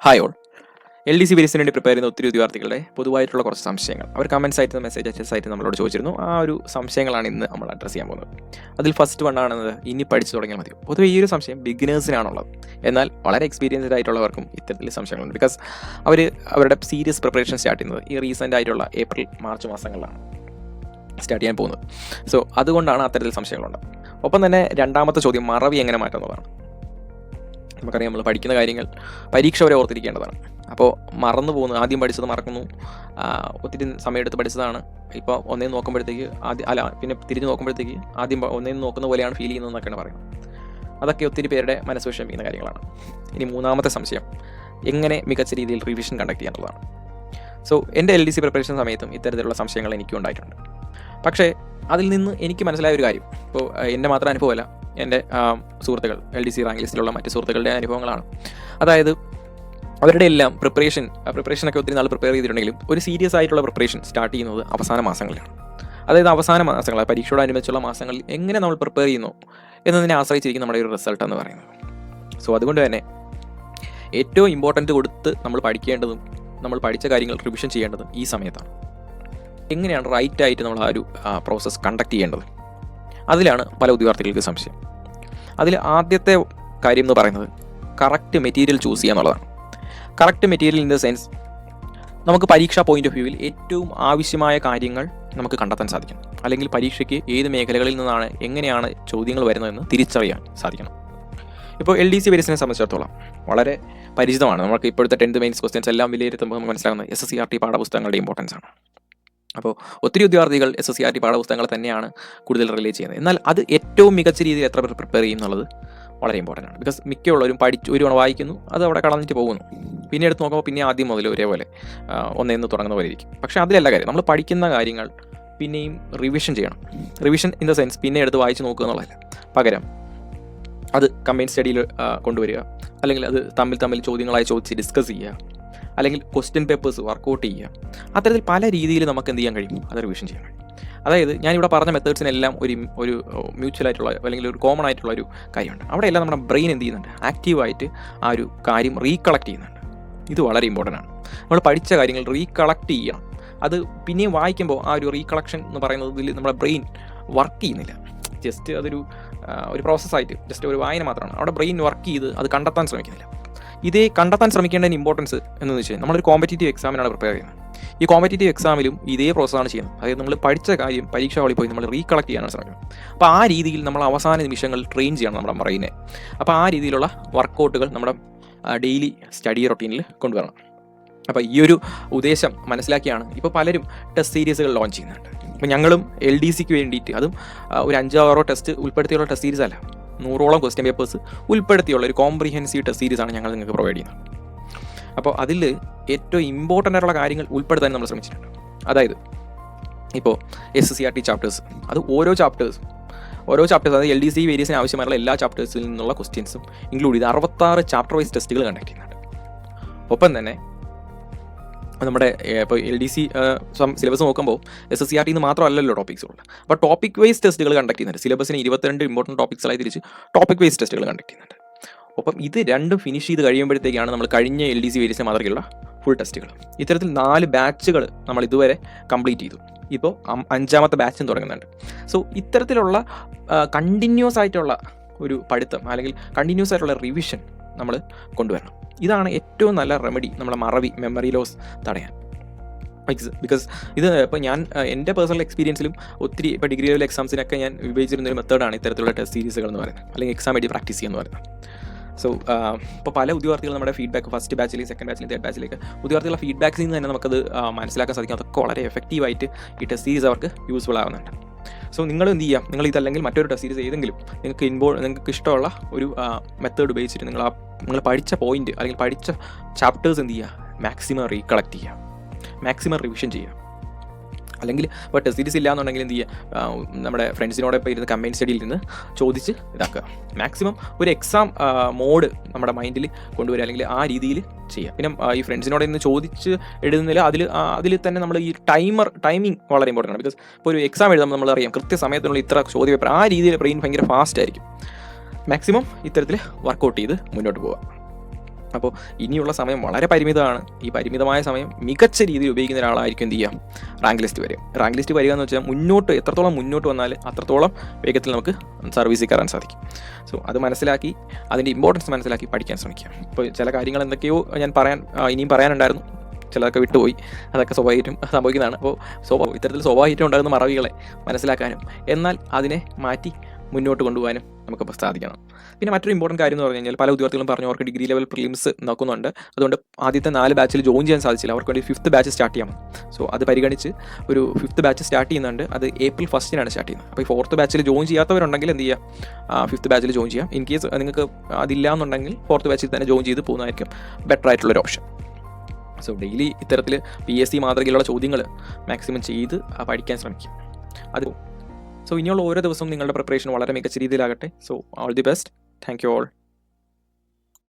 Hi all. LDC ബേസിന് വേണ്ടി prepare ചെയ്യുന്ന ഒത്തിരി വിദ്യാർത്ഥികളുടെ പൊതുവായിട്ടുള്ള കുറച്ച് സംശയങ്ങൾ അവർ കമൻസ് ആയിട്ട് മെസ്സേജസ് ആയിട്ട് നമ്മളോട് ചോദിച്ചിരുന്നു. ആ ഒരു സംശയങ്ങളാണ് ഇന്ന് നമ്മൾ അഡ്രസ്സ് ചെയ്യാൻ പോകുന്നത്. അതിൽ ഫസ്റ്റ് വൺ ആണെന്നത് ഇനി പഠിച്ചു തുടങ്ങിയാൽ മതി. പൊതുവെ ഈ ഒരു സംശയം ബിഗിനേഴ്സിനാണുള്ളത്. എന്നാൽ വളരെ എക്സ്പീരിയൻസ്ഡ് ആയിട്ടുള്ളവർക്കും ഇത്തരത്തിൽ സംശയങ്ങളുണ്ട്. ബിക്കോസ് അവരുടെ സീരിയസ് പ്രിപ്പറേഷൻ സ്റ്റാർട്ട് ചെയ്യുന്നത് ഈ റീസെൻ്റ് ആയിട്ടുള്ള ഏപ്രിൽ മാർച്ച് മാസങ്ങളിലാണ് സ്റ്റാർട്ട് ചെയ്യാൻ പോകുന്നത്. സോ അതുകൊണ്ടാണ് അത്തരത്തിൽ സംശയങ്ങളുണ്ട്. ഒപ്പം തന്നെ രണ്ടാമത്തെ ചോദ്യം മറവി എങ്ങനെ മാറ്റുന്നതാണ്. നമുക്കറിയാം, നമ്മൾ പഠിക്കുന്ന കാര്യങ്ങൾ പരീക്ഷ വരെ ഓർത്തിരിക്കേണ്ടതാണ്. അപ്പോൾ മറന്നു പോകുന്നു, ആദ്യം പഠിച്ചത് മറക്കുന്നു, ഒത്തിരി സമയമെടുത്ത് പഠിച്ചതാണ് ഇപ്പോൾ ഒന്നേന്ന് നോക്കുമ്പോഴത്തേക്ക് പിന്നെ തിരിഞ്ഞ് നോക്കുമ്പോഴത്തേക്ക് ആദ്യം ഒന്നേന്ന് നോക്കുന്ന പോലെയാണ് ഫീൽ ചെയ്യുന്നതെന്നൊക്കെയാണ് പറയുന്നത്. അതൊക്കെ ഒത്തിരി പേരുടെ മനസ്സ് വിഷമിക്കുന്ന കാര്യങ്ങളാണ്. ഇനി മൂന്നാമത്തെ സംശയം എങ്ങനെ മികച്ച രീതിയിൽ റിവിഷൻ കണ്ടക്ട് ചെയ്യാന്നുള്ളതാണ്. സോ എൻ്റെ LDC പ്രിപ്പറേഷൻ സമയത്തും ഇത്തരത്തിലുള്ള സംശയങ്ങൾ എനിക്കും ഉണ്ടായിട്ടുണ്ട്. പക്ഷേ അതിൽ നിന്ന് എനിക്ക് മനസ്സിലായ ഒരു കാര്യം, ഇപ്പോൾ എൻ്റെ മാത്രം അനുഭവമല്ല, എൻ്റെ സുഹൃത്തുക്കൾ LDC റാങ്ക് ലിസ്റ്റിലുള്ള മറ്റ് സുഹൃത്തുക്കളുടെ അനുഭവങ്ങളാണ്. അതായത് അവരുടെ എല്ലാം പ്രിപ്പറേഷനൊക്കെ ഒത്തിരി നാൾ പ്രിപ്പയർ ചെയ്തിട്ടുണ്ടെങ്കിലും ഒരു സീരിയസ് ആയിട്ടുള്ള പ്രിപ്പറേഷൻ സ്റ്റാർട്ട് ചെയ്യുന്നത് അവസാന മാസങ്ങളിലാണ്. അതായത് അവസാന മാസങ്ങൾ, പരീക്ഷയോടനുബന്ധിച്ചുള്ള മാസങ്ങളിൽ എങ്ങനെ നമ്മൾ പ്രിപ്പയർ ചെയ്യുന്നു എന്നതിനെ ആശ്രയിച്ചിരിക്കും നമ്മുടെ ഒരു റിസൾട്ട് എന്ന് പറയുന്നത്. സോ അതുകൊണ്ട് തന്നെ ഏറ്റവും ഇമ്പോർട്ടൻറ്റ് കൊടുത്ത് നമ്മൾ പഠിക്കേണ്ടതും നമ്മൾ പഠിച്ച കാര്യങ്ങൾ റിവിഷൻ ചെയ്യേണ്ടതും ഈ സമയത്താണ്. എങ്ങനെയാണ് റൈറ്റായിട്ട് നമ്മൾ ആ ഒരു പ്രോസസ്സ് കണ്ടക്ട് ചെയ്യേണ്ടത്, അതിലാണ് പല ഉദ്യോഗാർത്ഥികൾക്ക് സംശയം. അതിൽ ആദ്യത്തെ കാര്യം എന്ന് പറയുന്നത് കറക്റ്റ് മെറ്റീരിയൽ ചൂസ് ചെയ്യുക എന്നുള്ളതാണ്. Correct material in the sense, നമുക്ക് പരീക്ഷാ പോയിന്റ് ഓഫ് വ്യൂവിൽ ഏറ്റവും ആവശ്യമായ കാര്യങ്ങൾ നമുക്ക് കണ്ടെത്താൻ സാധിക്കണം. അല്ലെങ്കിൽ പരീക്ഷയ്ക്ക് ഏത് മേഖലകളിൽ നിന്നാണ് എങ്ങനെയാണ് ചോദ്യങ്ങൾ വരുന്നതെന്ന് തിരിച്ചറിയാൻ സാധിക്കണം. ഇപ്പോൾ LDC ബേസിനെ സംബന്ധിച്ചിടത്തോളം വളരെ പരിചിതമാണ്. നമുക്ക് ഇപ്പോഴത്തെ 10th മെയിൻസ് ക്വസ്റ്റ്യൻസ് എല്ലാം വിലയിരുത്തുമ്പോൾ നമുക്ക് മനസ്സിലാകുന്നത് SSCRT പാഠപുസ്തകങ്ങളുടെ ഇമ്പോർട്ടൻസ് ആണ്. അപ്പോൾ ഒത്തിരി വിദ്യാർത്ഥികൾ SSCRT പാഠപുസ്തകങ്ങൾ തന്നെയാണ് കൂടുതൽ റിലേറ്റ് ചെയ്യുന്നത്. എന്നാൽ അത് ഏറ്റവും മികച്ച രീതിയിൽ എത്ര പേർ പ്രിപ്പയർ ചെയ്യും എന്നുള്ളത് വളരെ ഇമ്പോർട്ടൻ്റ് ആണ്. ബിക്കോസ് മിക്കുള്ളവരും ഒരു തവണ വായിക്കുന്നു, അത് അവിടെ കളഞ്ഞിട്ട് പോകുന്നു, പിന്നെ എടുത്ത് നോക്കുമ്പോൾ പിന്നെ ആദ്യം മുതൽ ഒരേപോലെ ഒന്നേന്ന് തുടങ്ങുന്ന പോലെ ഇരിക്കും. പക്ഷേ അതിലല്ല കാര്യം. നമ്മൾ പഠിക്കുന്ന കാര്യങ്ങൾ പിന്നെയും റിവിഷൻ ചെയ്യണം. റിവിഷൻ ഇൻ ദ സെൻസ് പിന്നെ എടുത്ത് വായിച്ച് നോക്കുക എന്നുള്ളതല്ല, പകരം അത് കമ്പൈൻ സ്റ്റഡിയിൽ കൊണ്ടുവരിക, അല്ലെങ്കിൽ അത് തമ്മിൽ ചോദ്യങ്ങളായി ചോദിച്ച് ഡിസ്കസ് ചെയ്യുക, അല്ലെങ്കിൽ ക്വസ്റ്റ്യൻ പേപ്പേഴ്സ് വർക്കൗട്ട് ചെയ്യുക. അത്തരത്തിൽ പല രീതിയിൽ നമുക്ക് എന്ത് ചെയ്യാൻ കഴിയും, അത് റിവിഷൻ ചെയ്യാൻ കഴിയും. അതായത് ഞാനിവിടെ പറഞ്ഞ മെത്തേഡ്സിനെല്ലാം ഒരു മ്യൂച്വൽ ആയിട്ടുള്ള അല്ലെങ്കിൽ ഒരു കോമൺ ആയിട്ടുള്ള ഒരു കാര്യമുണ്ട്. അവിടെയെല്ലാം നമ്മുടെ ബ്രെയിൻ എന്ത് ചെയ്യുന്നുണ്ട്, ആക്റ്റീവായിട്ട് ആ ഒരു കാര്യം റീകളക്ട് ചെയ്യുന്നുണ്ട്. ഇത് വളരെ ഇമ്പോർട്ടൻ്റ് ആണ്. നമ്മൾ പഠിച്ച കാര്യങ്ങൾ റീകളക്ട് ചെയ്യണം. അത് പിന്നെയും വായിക്കുമ്പോൾ ആ ഒരു റീകളക്ഷൻ എന്ന് പറയുന്നതിൽ നമ്മുടെ ബ്രെയിൻ വർക്ക് ചെയ്യുന്നില്ല. ജസ്റ്റ് അതൊരു പ്രോസസ്സായിട്ട് ജസ്റ്റ് ഒരു വായന മാത്രമാണ്. അവിടെ ബ്രെയിൻ വർക്ക് ചെയ്ത് അത് കണ്ടെത്താൻ ശ്രമിക്കുന്നില്ല. ഇതേ കണ്ടെത്താൻ ശ്രമിക്കേണ്ടതിന് ഇമ്പോർട്ടൻസ് എന്ന് വെച്ചാൽ നമ്മളൊരു കോമ്പറ്റേറ്റീവ് എക്സാമിനാണ് പ്രിപ്പയർ ചെയ്യുന്നത്. ഈ കോമ്പറ്റേറ്റീവ് എക്സാമിലും ഇതേ പ്രോസസ്സാണ് ചെയ്യുന്നത്. അതായത് നമ്മൾ പഠിച്ച കാര്യം പരീക്ഷ ഹാളിൽ പോയി നമ്മൾ റീകളക്ട് ചെയ്യാനാണ് ശ്രമിക്കുന്നത്. അപ്പോൾ ആ രീതിയിൽ നമ്മൾ അവസാന നിമിഷങ്ങളിൽ ട്രെയിൻ ചെയ്യണം നമ്മുടെ ബ്രെയിനെ. അപ്പോൾ ആ രീതിയിലുള്ള വർക്കൗട്ടുകൾ നമ്മുടെ ഡെയിലി സ്റ്റഡി റൊട്ടീനിൽ കൊണ്ടുവരണം. അപ്പോൾ ഈ ഒരു ഉദ്ദേശം മനസ്സിലാക്കിയാണ് ഇപ്പോൾ പലരും ടെസ്റ്റ് സീരീസുകൾ ലോഞ്ച് ചെയ്യുന്നുണ്ട്. ഇപ്പോൾ ഞങ്ങളും LDCക്ക് വേണ്ടിയിട്ട്, അതും ഒരു 5-6 ടെസ്റ്റ് ഉൾപ്പെടുത്തിയുള്ള ടെസ്റ്റ് സീരീസ് അല്ല, 100ഓളം ക്വസ്റ്റ്യൻ പേപ്പേഴ്സ് ഉൾപ്പെടുത്തിയുള്ള ഒരു കോംപ്രിഹെൻസീവ് ടെസ്റ്റ് സീരീസാണ് ഞങ്ങൾ നിങ്ങൾക്ക് പ്രൊവൈഡ് ചെയ്യുന്നത്. അപ്പോൾ അതിൽ ഏറ്റവും ഇമ്പോർട്ടൻ്റ് ആയിട്ടുള്ള കാര്യങ്ങൾ ഉൾപ്പെടുത്താൻ നമ്മൾ ശ്രമിച്ചിട്ടുണ്ട്. അതായത് ഇപ്പോൾ SSCRT ചാപ്റ്റേഴ്സ്, അത് ഓരോ ചാപ്റ്റേഴ്സ് അതായത് LDC വേരിയസിന് ആവശ്യമായുള്ള എല്ലാ ചാപ്റ്റേഴ്സിൽ നിന്നുള്ള ക്വസ്റ്റ്യൻസും ഇൻക്ലൂഡ് ചെയ്ത് 66 ചാപ്റ്റർ വൈസ് ടെസ്റ്റുകൾ കണ്ടക്ട് ചെയ്യുന്നുണ്ട്. ഒപ്പം തന്നെ നമ്മുടെ ഇപ്പോൾ LDC സിലബസ് നോക്കുമ്പോൾ SSCRT എന്ന് മാത്രമല്ലല്ലോ ടോപ്പിക്സ് ഉള്ളത്. അപ്പോൾ ടോപ്പിക് വൈസ് ടെസ്റ്റുകൾ കണ്ടക്ട് ചെയ്യുന്നുണ്ട്. സിലബസിന് 22 ഇമ്പോർട്ടൻറ്റ് ടോപ്പിക്സായി തിരിച്ച് ടോപ്പിക് വൈസ് ടെസ്റ്റുകൾ കണ്ടക്ട് ചെയ്യുന്നുണ്ട്. ഒപ്പം ഇത് രണ്ടും ഫിനിഷ് ചെയ്ത് കഴിയുമ്പോഴത്തേക്കാണ് നമ്മൾ കഴിഞ്ഞ LDC വേരിയസിന് മാതൃകയുള്ള ഫുൾ ടെസ്റ്റുകൾ. ഇത്തരത്തിൽ 4 ബാച്ചുകൾ നമ്മൾ ഇതുവരെ കംപ്ലീറ്റ് ചെയ്തു. ഇപ്പോൾ 5ാമത്തെ ബാച്ചും തുടങ്ങുന്നുണ്ട്. സോ ഇത്തരത്തിലുള്ള കണ്ടിന്യൂസ് ആയിട്ടുള്ള ഒരു പഠിത്തം അല്ലെങ്കിൽ കണ്ടിന്യൂസ് ആയിട്ടുള്ള റിവിഷൻ നമ്മൾ കൊണ്ടുവരണം. ഇതാണ് ഏറ്റവും നല്ല റെമഡി നമ്മുടെ മെമ്മറി ലോസ് തടയാൻ. ബിക്കോസ് ഇത് ഇപ്പോൾ ഞാൻ എൻ്റെ പേഴ്സണൽ എക്സ്പീരിയൻസിലും ഒത്തിരി ഇപ്പോൾ ഡിഗ്രി ലെവൽ എക്സാംസിനൊക്കെ ഞാൻ ഉപയോഗിച്ചിരുന്നൊരു മെത്തേഡാണ് ഇത്തരത്തിലുള്ള ടെസ്റ്റ് സീരീസുകൾ എന്ന് പറയുന്നത്, അല്ലെങ്കിൽ എക്സാം എഴുതി പ്രാക്ടീസ് ചെയ്യുക എന്ന് പറയുന്നത്. സോ ഇപ്പോൾ പല ഉദ്യോഗാർത്ഥികൾ നമ്മുടെ ഫീഡ്ബാക്ക് ഫസ്റ്റ് ബാച്ചിലേക്ക്, സെക്കൻഡ് ബാച്ചിലേക്ക്, തേർഡ് ബാച്ചിലേക്ക് ഉദ്യോഗാർത്ഥികളുടെ ഫീഡ്ബാക്സിൽ നിന്ന് തന്നെ നമുക്കത് മനസ്സിലാക്കാൻ സാധിക്കും. അതൊക്കെ വളരെ എഫക്റ്റീവായിട്ട് ഈ ടെസ്റ്റ് സീരീസ് അവർക്ക് യൂസ്ഫുൾ ആവുന്നുണ്ട്. സോ നിങ്ങൾ എന്ത് ചെയ്യുക, നിങ്ങൾ ഇതല്ലെങ്കിൽ മറ്റൊരു ടെസ്റ്റ് സീരീസ് ഏതെങ്കിലും നിങ്ങൾക്ക് ഇഷ്ടമുള്ള ഒരു മെത്തേഡ് ഉപയോഗിച്ചിട്ട് നിങ്ങൾ പഠിച്ച പോയിന്റ് അല്ലെങ്കിൽ പഠിച്ച ചാപ്റ്റേഴ്സ് എന്ത് ചെയ്യുക, മാക്സിമം റീകളക്ട് ചെയ്യുക, മാക്സിമം റിവിഷൻ ചെയ്യുക. അല്ലെങ്കിൽ ഇപ്പോൾ ടെസ്റ്റ് സീരീസ് ഇല്ലാന്നുണ്ടെങ്കിൽ എന്ത് ചെയ്യുക, നമ്മുടെ ഫ്രണ്ട്സിനോടൊപ്പം ഇരുന്ന് കമ്പൈൻ സ്റ്റഡിയിൽ ഇരുന്ന് ചോദിച്ച് ഇതാക്കുക. മാക്സിമം ഒരു എക്സാം മോഡ് നമ്മുടെ മൈൻഡിൽ കൊണ്ടുവരിക, അല്ലെങ്കിൽ ആ രീതിയിൽ ചെയ്യുക. പിന്നെ ഈ ഫ്രണ്ട്സിനോട് ഇന്ന് ചോദിച്ച് എഴുതുന്നില്ല, അതിൽ തന്നെ നമ്മൾ ഈ ടൈമിംഗ് വളരെ ഇമ്പോർട്ടൻ്റ് ആണ്. ബിക്കോസ് ഇപ്പോൾ ഒരു എക്സാം എഴുതുമ്പോൾ നമ്മളറിയാം കൃത്യസമയത്തിനുള്ള ഇത്ര ചോദ്യ പേപ്പർ, ആ രീതിയിൽ ബ്രെയിൻ ഭയങ്കര ഫാസ്റ്റ് ആയിരിക്കും. മാക്സിമം ഇത്തരത്തിൽ വർക്കൗട്ട് ചെയ്ത് മുന്നോട്ട് പോവുക. അപ്പോൾ ഇനിയുള്ള സമയം വളരെ പരിമിതമാണ്. ഈ പരിമിതമായ സമയം മികച്ച രീതിയിൽ ഉപയോഗിക്കുന്ന ഒരാളായിരിക്കും എന്ത് ചെയ്യാം, റാങ്ക് ലിസ്റ്റ് വരിക. റാങ്ക് ലിസ്റ്റ് വരിക എന്ന് വെച്ചാൽ എത്രത്തോളം മുന്നോട്ട് വന്നാൽ അത്രത്തോളം വേഗത്തിൽ നമുക്ക് സർവീസിൽ കയറാൻ സാധിക്കും. സോ അത് മനസ്സിലാക്കി അതിൻ്റെ ഇമ്പോർട്ടൻസ് മനസ്സിലാക്കി പഠിക്കാൻ ശ്രമിക്കുക. ഇപ്പോൾ ചില കാര്യങ്ങൾ എന്തൊക്കെയോ ഞാൻ ഇനിയും പറയാനുണ്ടായിരുന്നു, ചിലതൊക്കെ വിട്ടുപോയി. അതൊക്കെ സ്വാഭാവികമായിട്ടും സംഭവിക്കുന്നതാണ്. അപ്പോൾ ഇത്തരത്തിൽ സ്വാഭാവികമായിട്ടും ഉണ്ടാകുന്ന മറവികളെ മനസ്സിലാക്കാനും എന്നാൽ അതിനെ മാറ്റി മുന്നോട്ട് കൊണ്ടുപോകാനും നമുക്കിപ്പോൾ സാധിക്കണം. പിന്നെ മറ്റൊരു ഇമ്പോർട്ടൻറ്റ് കാര്യം എന്ന് പറഞ്ഞു കഴിഞ്ഞാൽ, പല ഉദ്യോഗാർത്ഥികളും പറഞ്ഞു അവർക്ക് ഡിഗ്രി ലെവൽ പ്രിലിംസ് നോക്കുന്നുണ്ട്, അതുകൊണ്ട് ആദ്യത്തെ 4 ബാച്ചിൽ ജോയിൻ ചെയ്യാൻ സാധിച്ചില്ല, അവർക്ക് വേണ്ടി 5th ബാച്ച് സ്റ്റാർട്ട് ചെയ്യാം. സോ അത് പരിഗണിച്ച് ഒരു 5th ബാച്ച് സ്റ്റാർട്ട് ചെയ്യുന്നുണ്ട്. അത് April 1 സ്റ്റാർട്ട് ചെയ്യുന്നത്. അപ്പോൾ ഈ 4th ബാച്ചിൽ ജോയിൻ ചെയ്യാത്തവരുണ്ടെങ്കിൽ എന്ത് ചെയ്യുക, 5th ബാച്ചിൽ ജോയിൻ ചെയ്യാം. ഇൻ കേസ് നിങ്ങൾക്ക് അതില്ല എന്നുണ്ടെങ്കിൽ 4th ബാച്ചിൽ തന്നെ ജോയിൻ ചെയ്ത് പോകുന്നതായിരിക്കും ബെറ്റർ ആയിട്ടുള്ളൊരു ഓപ്ഷൻ. സോ ഡെയിലി ഇത്തരത്തിൽ PSC മാതൃകയിലുള്ള ചോദ്യങ്ങൾ മാക്സിമം ചെയ്ത് പഠിക്കാൻ ശ്രമിക്കും. അത് സോ ഇനിയുള്ള ഓരോ ദിവസവും നിങ്ങളുടെ പ്രിപ്പറേഷൻ വളരെ മികച്ച രീതിയിലാകട്ടെ. So all the best. Thank you all.